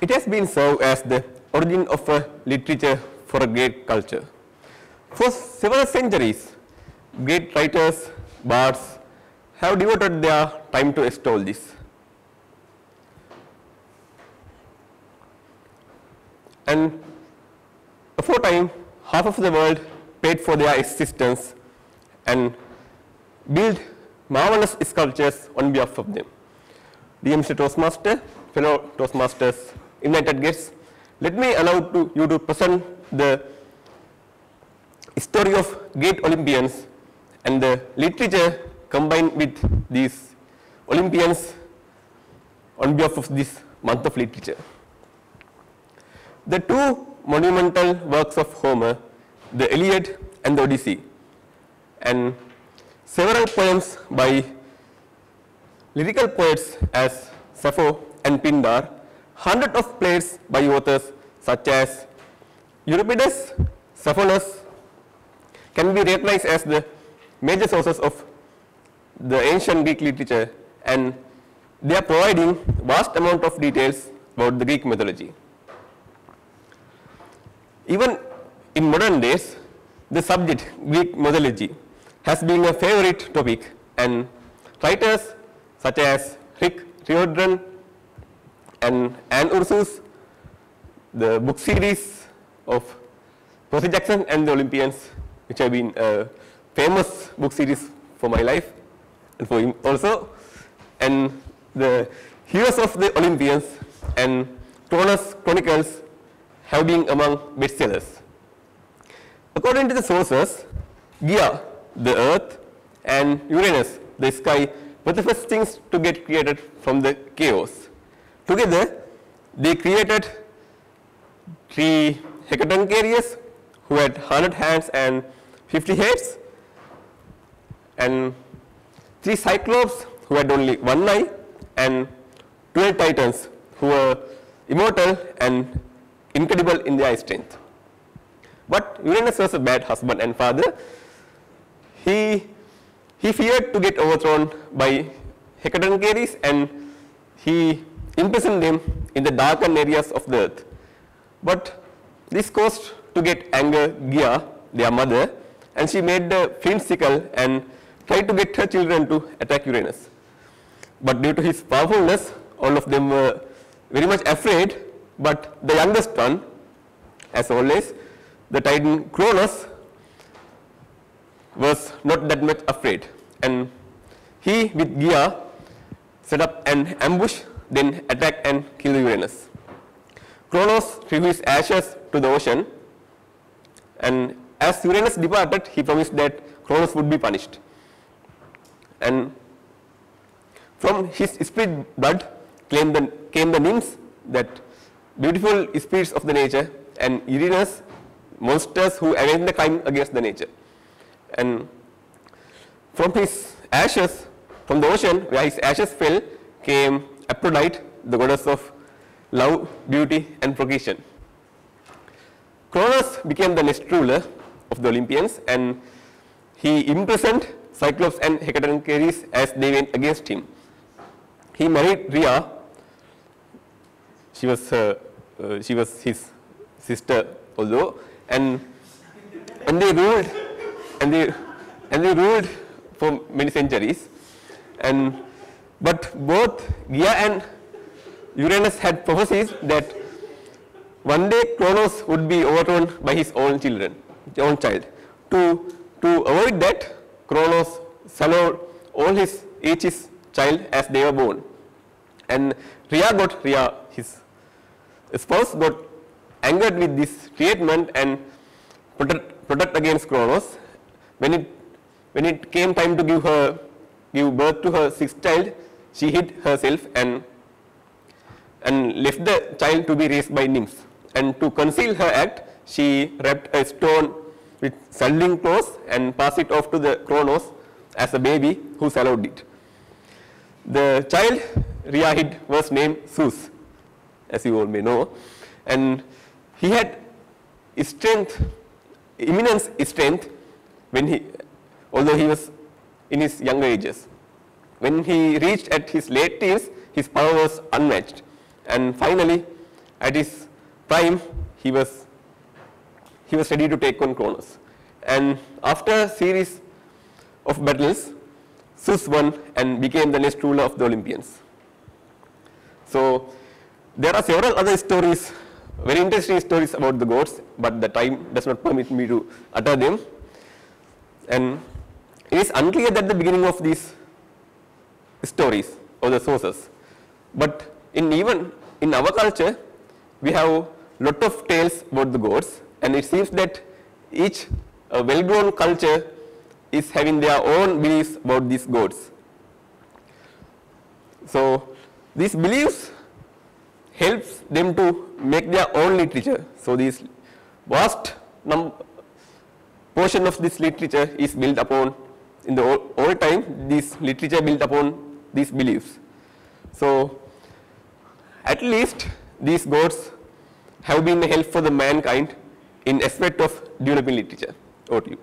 It has been served as the origin of a literature for a great culture. For several centuries, great writers, bards have devoted their time to extol this. And aforetime, half of the world paid for their existence and built marvelous sculptures on behalf of them. Dear Mr. Toastmaster, fellow Toastmasters, invited guests, let me allow you to present the story of great Olympians and the literature combined with these Olympians on behalf of this month of literature. The two monumental works of Homer, the Iliad and the Odyssey, and several poems by lyrical poets as Sappho and Pindar, hundreds of plays by authors such as Euripides, Sophocles can be recognized as the major sources of the ancient Greek literature, and they are providing vast amount of details about the Greek mythology. Even in modern days, the subject Greek mythology has been a favorite topic, and writers such as Riordan and Anne Ursus, the book series of Percy Jackson and the Olympians, which have been a famous book series for my life and for him also, and the heroes of the Olympians and Kronos Chronicles have been among bestsellers. According to the sources, Gaia, the earth, and Uranus, the sky, were the first things to get created from the chaos. Together, they created 3 Hecatoncarius who had 100 hands and 50 heads, and 3 Cyclops who had only 1 eye, and 12 Titans who were immortal and incredible in their strength. But Uranus was a bad husband and father. He feared to get overthrown by Hecatoncarius, and he imprisoned them in the darkened areas of the earth. But this caused to get anger Gaia, their mother, and she made the flint sickle and tried to get her children to attack Uranus. But due to his powerfulness, all of them were very much afraid, but the youngest one, as always, the Titan Kronos, was not that much afraid, and he with Gaia set up an ambush, then attacked and killed Uranus. Kronos threw his ashes to the ocean, and as Uranus departed, he promised that Kronos would be punished. And from his spirit blood came the nymphs, that beautiful spirits of the nature, and Uranus, monsters who avenged the crime against the nature. And from his ashes, from the ocean where his ashes fell, came Aphrodite, the goddess of love, beauty, and procreation. Kronos became the next ruler of the Olympians, and he imprisoned Cyclops and Hecatoncarius as they went against him. He married Rhea. She was his sister, although, and they ruled for many centuries. But both Gaia and Uranus had prophecies that one day Kronos would be overthrown by his own child. To avoid that, Kronos swallowed each his child as they were born. And Rhea, his spouse, got angered with this treatment and protect against Kronos. When it came time to give birth to her 6th child, she hid herself and left the child to be raised by nymphs. And to conceal her act, she wrapped a stone with swaddling clothes and passed it off to the Kronos as a baby, who swallowed it. The child Rhea hid was named Zeus, as you all may know, and he had immense strength although he was in his younger ages. When he reached at his late teens, his power was unmatched, and finally at his prime, he was ready to take on Cronus. And after a series of battles, Zeus won and became the next ruler of the Olympians. So there are several other stories, very interesting stories about the gods, but the time does not permit me to utter them. And it is unclear at the beginning of these stories or the sources. But even in our culture, we have a lot of tales about the gods, and it seems that each well-grown culture is having their own beliefs about these gods. So these beliefs helps them to make their own literature. So this vast portion of this literature is built upon, in the old time, this literature built upon these beliefs. So at least these gods have been a help for the mankind in aspect of developing literature. Over to you.